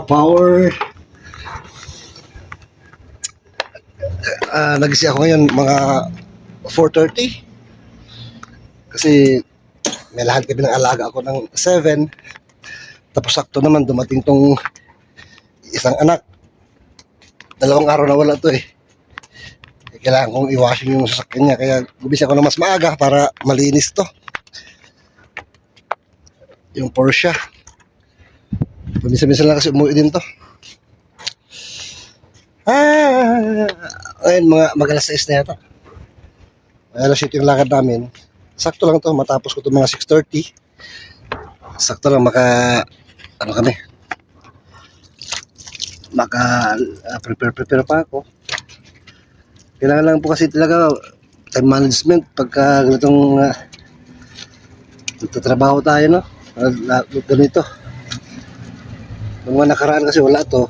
ka-power. Nagising ako ngayon mga 4:30 kasi may lahat kami ng alaga ako ng 7. Tapos sakto naman dumating tong isang anak. 2 araw na wala to eh. Kailangan kong i-washing yung sasakyan niya, kaya gumising ako na mas maaga para malinis to. Yung Porsche. Minsan-minsan lang kasi umuwi din to. Ayun, mag-alas 6 na yata. Alas 7 yung lakad namin. Sakto lang to, matapos ko to mga 6:30. Sakto lang prepare pa ako. Kailangan lang po kasi talaga time management pagka ganitong nagtatrabaho tayo, no? Ganito. Nung mga nakaraan kasi wala to.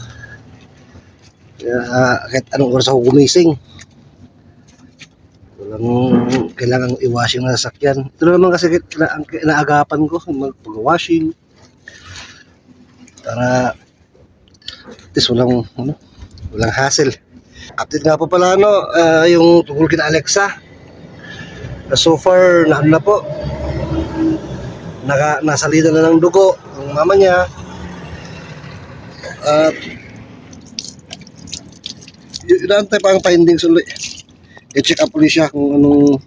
Kahit anong oras ako gumising, walang kailangan i-washing na sasakyan. Ito naman kasi ang inaagapan ko, mag-washing para at least walang hassle. Update nga po pala yung tungkol kina Alexa. So far na po, nasalida na ng dugo ang mama niya. At inaantay pa ang findings ulit. I-check up ulit siya kung anong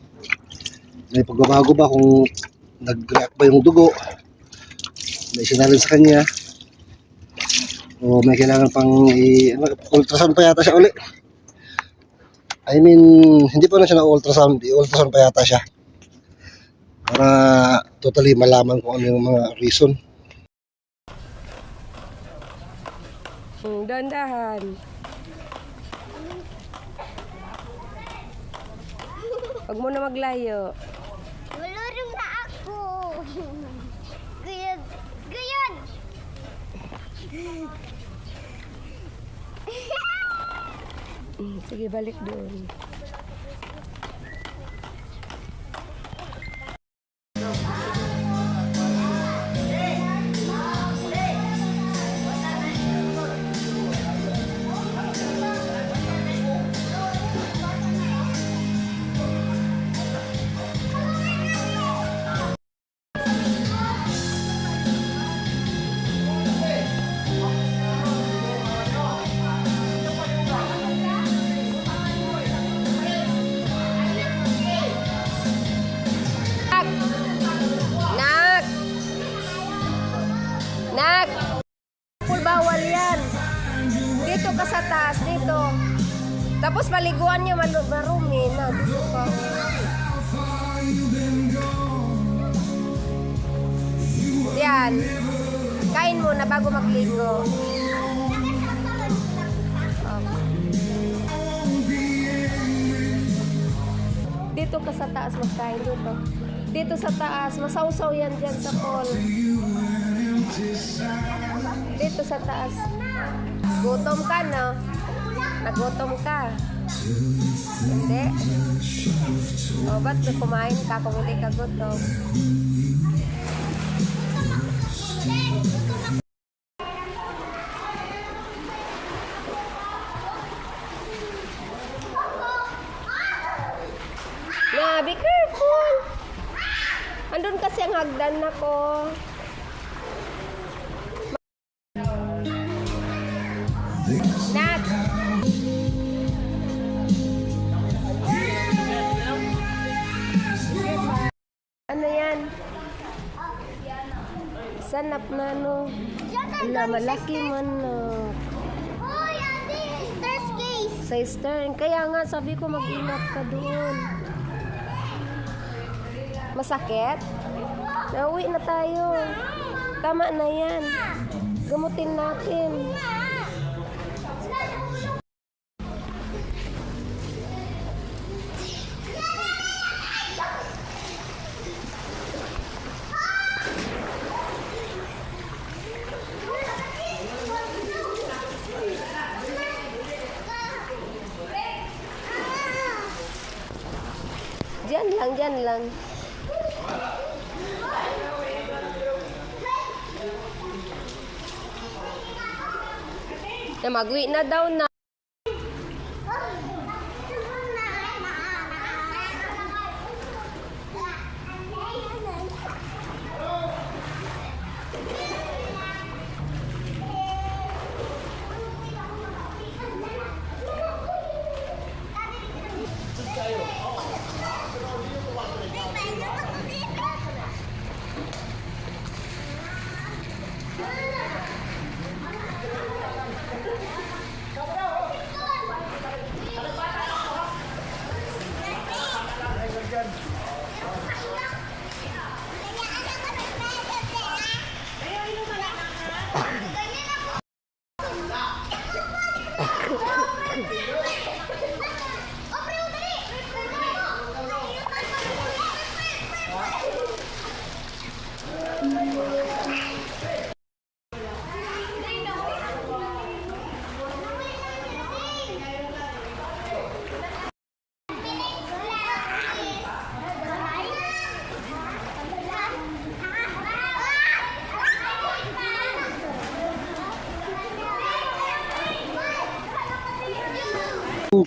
may pagbabago ba, kung nag-react ba yung dugo, may sinalin sa kanya, o may kailangan pang ultrasound pa yata siya ulit. I mean, hindi pa na siya na-ultrasound, i-ultrasound pa yata siya para totally malaman kung ano yung mga reason. Dandahan. Huwag mo na maglayo. Malurong na ako. Gayod. Gayod. Sige, balik doon. Nak! Bawal yan. Dito ka sa taas, dito. Tapos paliguan niyo, marumi na. Dito ka. Yan. Kain muna bago magligo. Dito ka sa taas, magkain dito. Dito sa taas, masawsaw yan dyan sa pool. Dito sa taas. Gutom ka, no? Nagutom ka. Hindi. O, ba't kumain ka kung hindi ka gutom? Na, be careful. Andun kasi ang hagdan na ko. Nat! Ano yan? Sanap na, no? Wala, malaki man, no? Hoy, ate, staircase. Sa stern. Kaya nga, sabi ko mag-ingat ka doon. Masakit? Nauwi na tayo. Tama na yan. Gamutin natin. Diyan lang. Na magwi na daw na.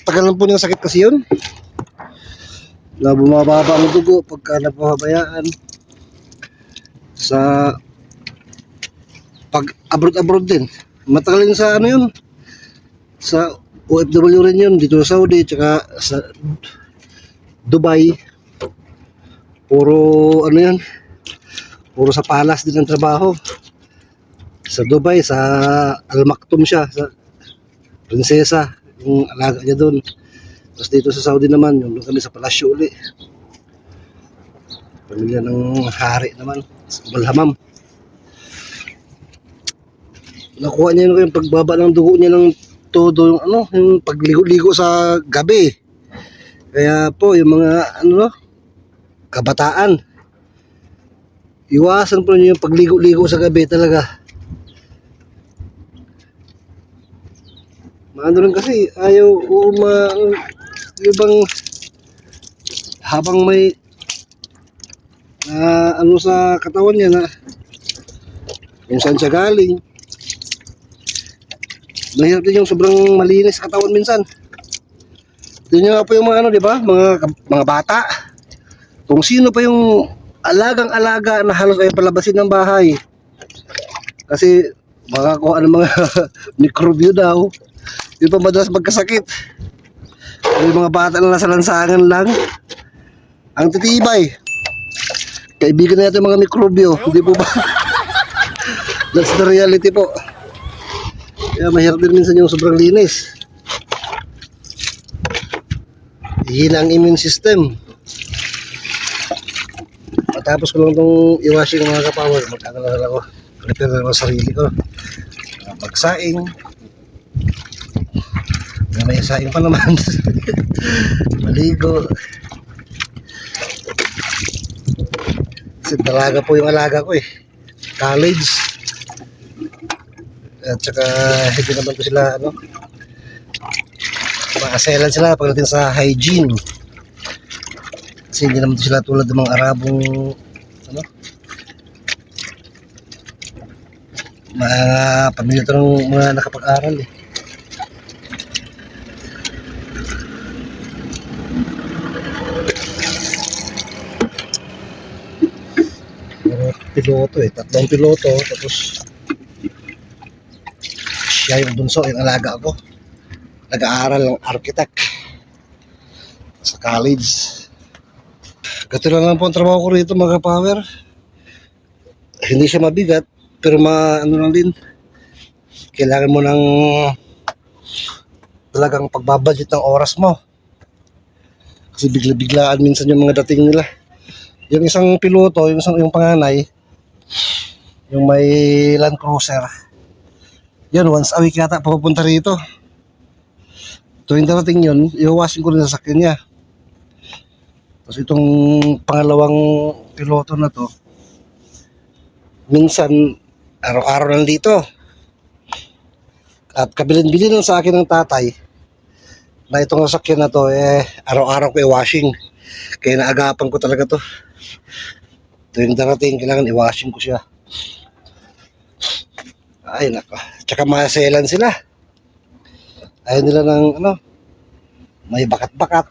Tagal lang po ng sakit kasi yun. Na bumababa ang dugo pagka napahabayaan. Sa pag abroad din. Matagal din sa ano yun. Sa OFW rin yun. Dito sa Saudi, tsaka sa Dubai. Puro ano yun. Puro sa palace din ang trabaho. Sa Dubai, sa Al Maktoum siya. Sa prinsesa. Yung alaga niya doon. Tapos dito sa Saudi naman, yung doon kami sa palasyo uli. Pamilya ng hari naman, sa Balhamam. Nakuha niya yung pagbaba ng dugo niya ng todo, yung ano, yung pagligo-ligo sa gabi. Kaya po, yung mga ano, kabataan, iwasan po niyo yung pagligo-ligo sa gabi talaga. Ano rin kasi ayaw ibang habang may ano sa katawan niya na kung saan siya galing, mahirap din yung sobrang malinis sa katawan minsan. Yun nga po yung mga ano, di ba, mga bata, kung sino pa yung alagang-alaga na halos ay palabasin ng bahay kasi makakuha ng mga mikrobyo daw. Yun pa madalas magkasakit. Yung mga bata na nasa lansangan lang, ang titibay. Kaibigan natin mga mikrobyo, hindi po ba? That's the reality po. Kaya mahirap din minsan yung sobrang linis. Hihina ang immune system. Matapos ko lang itong i-washing mga kapower, mag-aaral ako. Prepare na ako sarili ko. Pagsaing. May saing pa naman. Maligo. Kasi dalaga po yung alaga ko eh. College. At saka hindi naman po sila ano, maaselan sila pagdating sa hygiene. Kasi hindi naman po sila tulad ng mga Arabong ano, mga pamilya ito ng mga nakapag-aral eh. Piloto eh, 3 piloto, tapos siya yung bunso, yung alaga ko, nag-aaral ng architect sa college. Gato lang po ang trabaho ko rito mga power. Hindi siya mabigat, pero ano lang din, kailangan mo ng talagang pagbabudget ng oras mo kasi bigla-biglaan minsan yung mga dating nila. Yung isang piloto, yung panganay, yung may Land Cruiser, yun once a week yata pupunta rito. Tuwing darating yun, iwawashing ko rin sa sakyan niya. Tapos itong pangalawang piloto na to, minsan araw-araw nandito. At kabilin-bilin lang sa akin ng tatay na itong sasakyan na to araw-araw ko i-washing. Kaya naagapan ko talaga to. Tuwing darating, kailangan i-washing ko siya. Ay nako, tsaka maselan sila. Ayaw nila ng ano, may bakat-bakat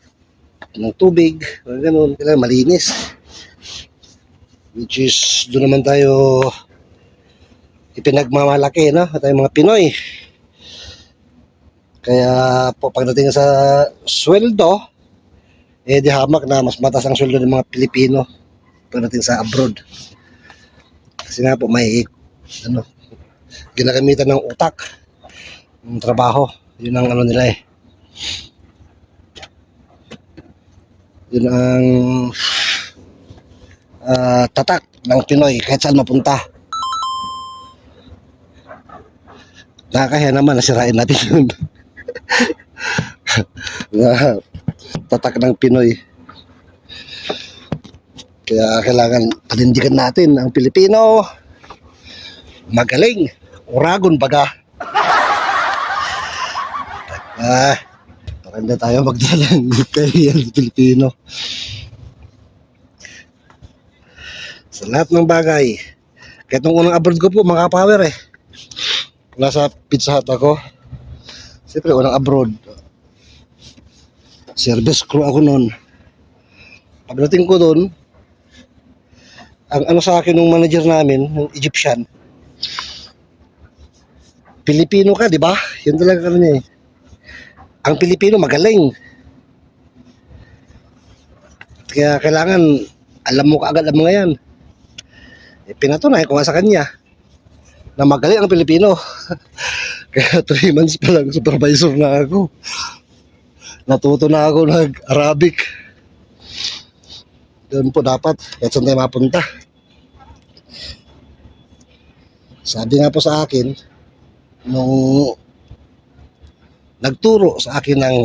ng tubig, ganun, kailangan malinis. Which is, doon naman tayo ipinagmamalaki, no? Tayong mga Pinoy. Kaya po pagdating sa sweldo, di hamak na mas mataas ang sweldo ng mga Pilipino pagdating sa abroad. Kasi nga po may ano, ginagamitan ng utak ng trabaho. Yun ang ano nila eh. Yun ang tatak ng Pinoy kahit saan mapunta. Nakakahiya naman, nasirain natin yun. Tatak ng Pinoy. Kaya kailangan panindigan natin ang Pilipino. Magaling. Uragon baga. Maganda tayo magdalang kahiyan sa Pilipino. Sa lahat ng bagay. Kahit nung unang abroad ko po, mga power eh. Nasa Pizza Hut ako. Siyempre, unang abroad. Service crew ako noon. Pagdating ko doon, ang ano sa akin ng manager namin, ng Egyptian, Pilipino ka, di ba? Yun talaga ano niya eh. Ang Pilipino magaling. Kaya kailangan alam mo kaagad ang mga yan. Pinatunay ko nga sa kanya na magaling ang Pilipino. Kaya 3 months pa lang supervisor na ako. Natuto na ako nag-Arabic. Doon po dapat kahit saan tayo mapunta. Sabi nga po sa akin nung nagturo sa akin ng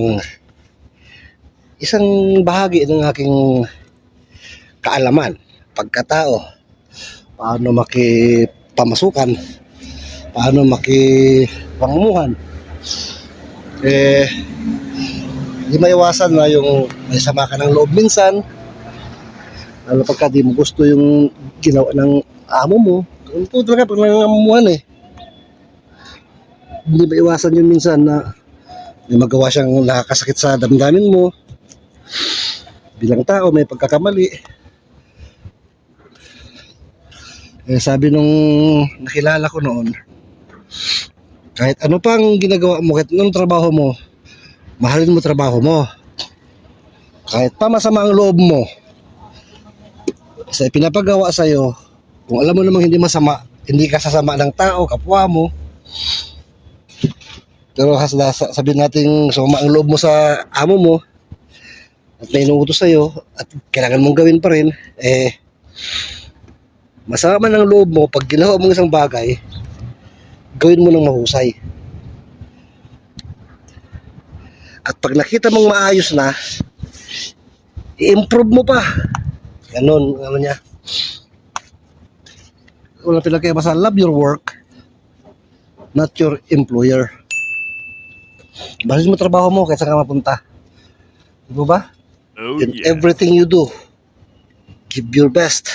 isang bahagi ng aking kaalaman, pagkatao, paano makipamasukan, paano makipangumuhan, hindi maiwasan na yung may sama ka ng loob minsan, lalo pagka di mo gusto yung ginawa ng amo mo. Ito talaga pag nangangamuhan eh, hindi maiwasan yun minsan na may magawa siyang nakakasakit sa damdamin mo. Bilang tao may pagkakamali. Sabi nung nakilala ko noon, kahit ano pang ginagawa mo, kahit anong trabaho mo, mahalin mo trabaho mo. Kahit pa masama ang loob mo sa ipinapagawa sa'yo, kung alam mo namang hindi masama, hindi ka sasama ng tao, kapwa mo. Pero sabihin natin sumama ang loob mo sa amo mo at may inuutos sa'yo at kailangan mong gawin pa rin, masama man ang loob mo, pag ginawa mong isang bagay, gawin mo ng mahusay. At pag nakita mong maayos na, i-improve mo pa. Ganon, ano niya. Wala pinagkaiba, love your work, not your employer. Balis mo trabaho mo kahit saan ka mapunta. Di ba? Oh, In yeah. everything you do, give your best.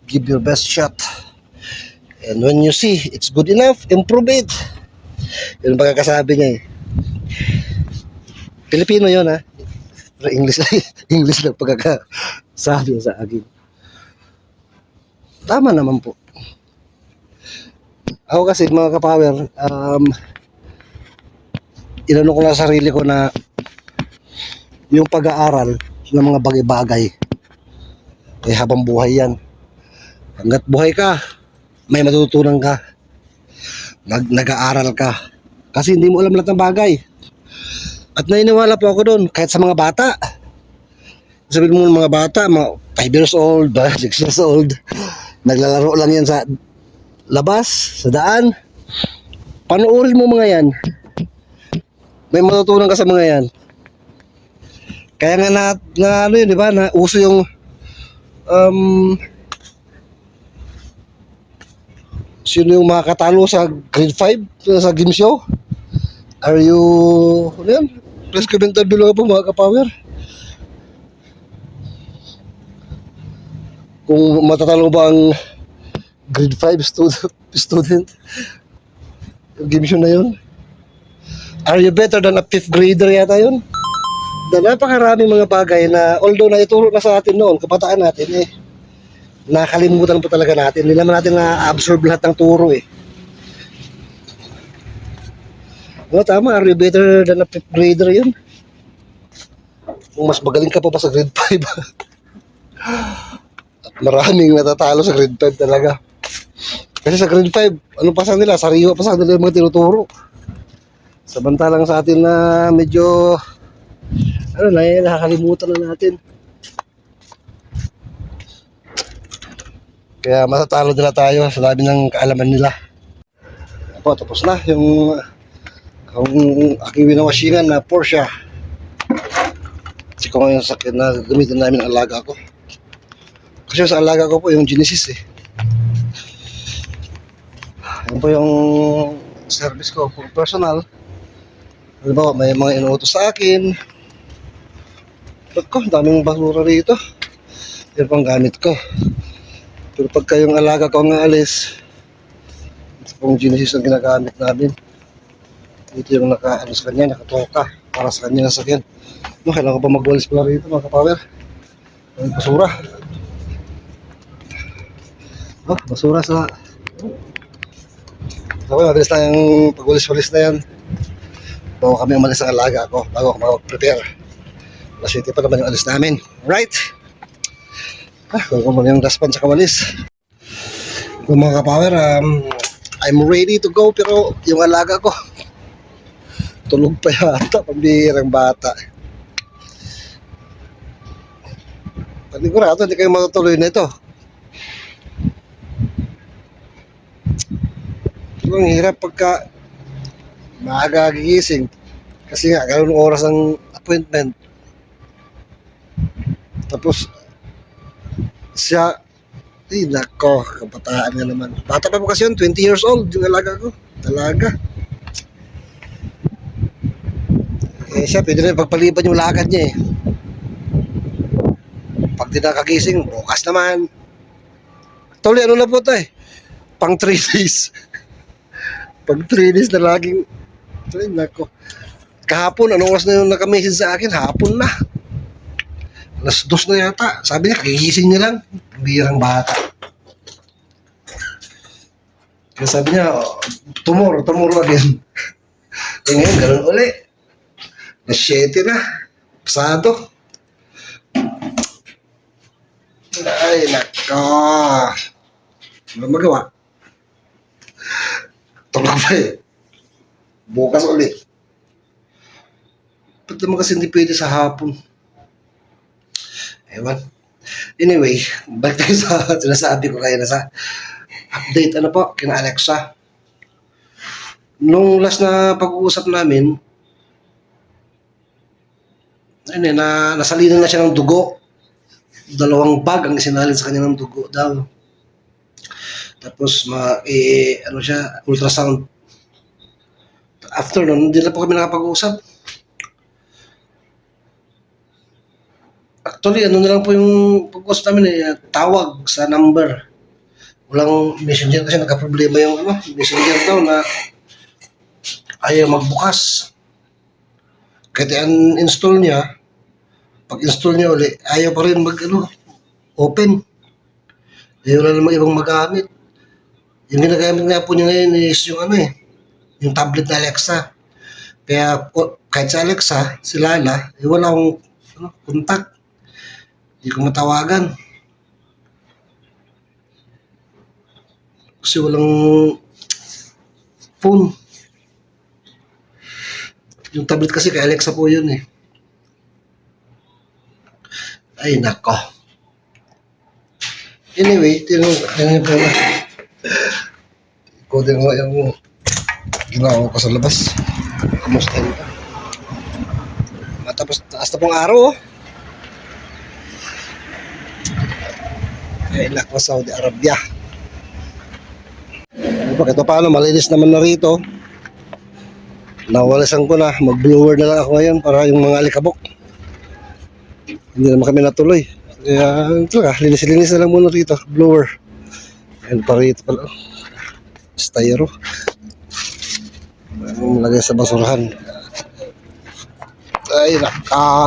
Give your best shot. And when you see it's good enough, improve it. Yun ang pagkakasabi niya eh. Pilipino yun ha. Pero English lang, English lang pagkakasabi sa akin. Tama naman po. Ako kasi mga kapower, inano ko na sa sarili ko na yung pag-aaral ng mga bagay-bagay habang buhay yan. Hanggat buhay ka, may matututunan ka. Nag-aaral ka. Kasi hindi mo alam lahat ng bagay. At naniniwala po ako doon, kahit sa mga bata. Sabihin mo ng mga bata, mga 5 years old, 6 years old, naglalaro lang yan sa labas, sa daan. Panoorin mo mga yan. May matutunan ka sa mga yan. Kaya nga na ano yun, di ba? Na uso yung sino yung makakatalo sa grade 5 sa game show? Are you ano yan? Please comment down below po mga kapower. Kung matatalo ba ang grade 5 student yung game show na yun. Are you better than a 5th grader yata yun? Na napakaraming mga bagay na although na ituro na sa atin noon, kabataan natin eh, nakalimutan po talaga natin. Hindi naman natin na-absorb lahat ng turo eh. No, tama, are you better than a 5th grader yun? Kung mas magaling ka pa ba sa grade 5? At maraming natatalo sa grade 5 talaga. Kasi sa grade 5, ano pa sa nila? Sariwa pa sa nila yung mga tinuturo. Samantalang sa atin na medyo ano na yun, nakakalimutan na natin. Kaya matatalo nila tayo sa dami ng kaalaman nila. Apo, tapos na yung aking winawashingan na Porsche. Kasi kung yung sakit na gamitin namin ang alaga ko. Kasi sa alaga ko po yung Genesis eh. Yan po yung service ko for personal. Halimbawa, may mga inuutos sa akin. Ba't ko, daming basura rito. Yan pang gamit ko. Pero pagka yung alaga ko ang aalis, ito pong Genesis ang ginagamit namin. Ito yung naka-ano sa kanya, nakatoka para sa kanya nasakyan. No, kailangan ko pa magwalis pala rito mga kapower. May basura. Oh, basura sa... Okay, mabilis na yung pagwalis-walis na yan. Bago kami umalis ang alaga ko, bago ako mag-prepare. Alas 7 pa naman yung alis namin. Alright? Bago ko muna yung daspan sa kawalis. Yung mga kapower, I'm ready to go pero yung alaga ko, tulog pa yata, pambihirang bata. Panigurado, hindi kayo matutuloy na ito. Ang hirap pagka maaga gigising kasi nga gano'n oras ang appointment, tapos siya nako, kabataan nga naman, bata pa po kasi yun, 20 years old yung alaga ko talaga. Siya pwede na pagpaliban yung lakad niya eh. Pag di nakagising bukas naman tuloy, ano na po tayo, pang 3 days. Pag 3 days na laging ay, nako. Kahapon, anong oras na yung nakamessage sa akin? Hapon na. Alas 2 na yata. Sabi niya, kagigising niya lang. Birang bata. Kaya sabi niya, tomorrow again. E ngayon, ganun uli. Alas 7 na. Pasado. Ay, nako. Wala magawa. Tulog pa eh. Bukas ulit. Ba't naman kasi hindi pwede sa hapon? Ewan. Anyway, balik tayo sa sinasabi ko kayo na sa update. Ano po, kina Alexa. Nung last na pag-uusap namin, nasalinan na siya ng dugo. 2 bag ang isinalin sa kanya ng dugo daw. Tapos, ultrasound. After nun, hindi na po kami nakapag-uusap. Actually, ano na lang po yung pag-uusap namin tawag sa number. Walang messenger kasi nagka-problema yung messenger daw na ayaw magbukas. Kahit i-install niya, pag-install niya ulit, ayaw pa rin open. Ayaw na namang ibang magamit. Yung ginagamit nga po niya ngayon is yung tablet na Alexa. Kaya kahit sa Alexa, si Lala, wala akong contact. Hindi ko matawagan. Kasi walang phone. Yung tablet kasi kay Alexa po yun eh. Ay, nako. Anyway, tinanong po na. Ikotin mo yung ginawa ko sa labas. Kamusta yun pa? Matapos, taas na pong araw oh. Ay, nako, Saudi Arabia. Ito paano, malinis naman na rito. Nawalisan ko na, mag-blower na lang ako ngayon para yung mga alikabok. Hindi naman kami natuloy. Kaya, linis-linis na lang muna rito, blower. Ayan pa rito pala. Styro. Lagay sa basurahan. Ay,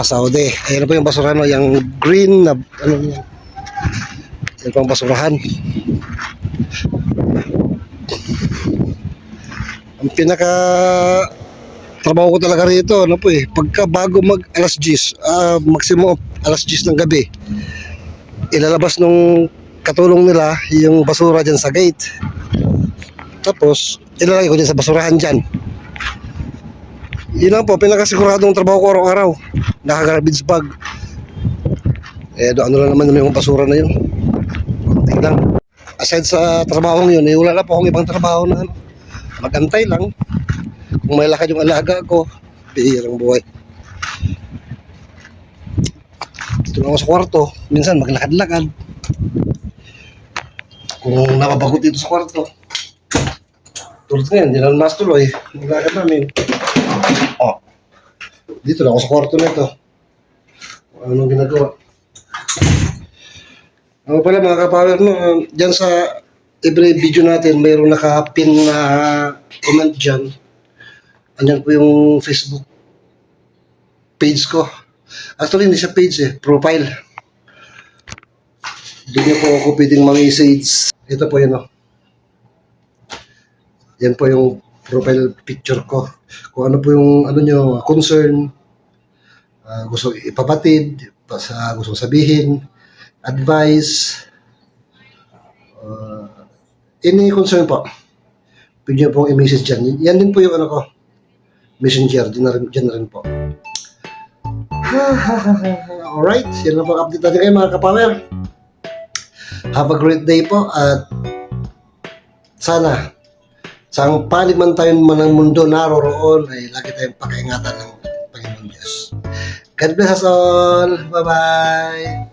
Saudi. Ayan po yung basurahan, no? Yung green na, ano yan. Yan po ang basurahan. Ang pinaka trabaho ko talaga rito, ano po eh, pagka bago mag alas 10, maximum alas 10 ng gabi, ilalabas nung katulong nila yung basura dyan sa gate. Tapos, ilalagay ko dyan sa basurahan dyan. Yun lang po, pinakasiguradong trabaho ko araw-araw. Naka-garbage bag. Ano lang naman yung basura na yun. Kunti lang. Aside sa trabaho yun, wala na po akong ibang trabaho na ano. Magantay lang. Kung may lakad yung alaga ko, bihirang buhay. Dito lang ako sa kwarto. Minsan maglakad-lakad. Kung napabagot dito sa kwarto, tulad ngayon, hindi na mas tuloy. Maglakad namin. Dito lang ako sa kwarto nito. Anong ginagawa? Ako pala mga kapower, no, dyan sa every video natin, mayroong nakapin na comment dyan. Andyan po yung Facebook page ko. Actually, hindi siya page eh, profile. Doon niyo po ako pwedeng mag-message. Ito po yun, no. Yan po yung profile picture ko. Kung ano po yung ano nyo, concern, gusto ipabatid, gusto sabihin, advice, any concern po, pwede nyo pong i-message dyan. Yan din po yung ano ko, messenger, dyan na rin po. Alright, yan lang po update natin kayo mga kapower. Have a great day po at sana sa panig man tayo man ng mundo naroroon ay lagi tayong pakaingatan ng Panginoon Diyos. God bless us all. Bye-bye.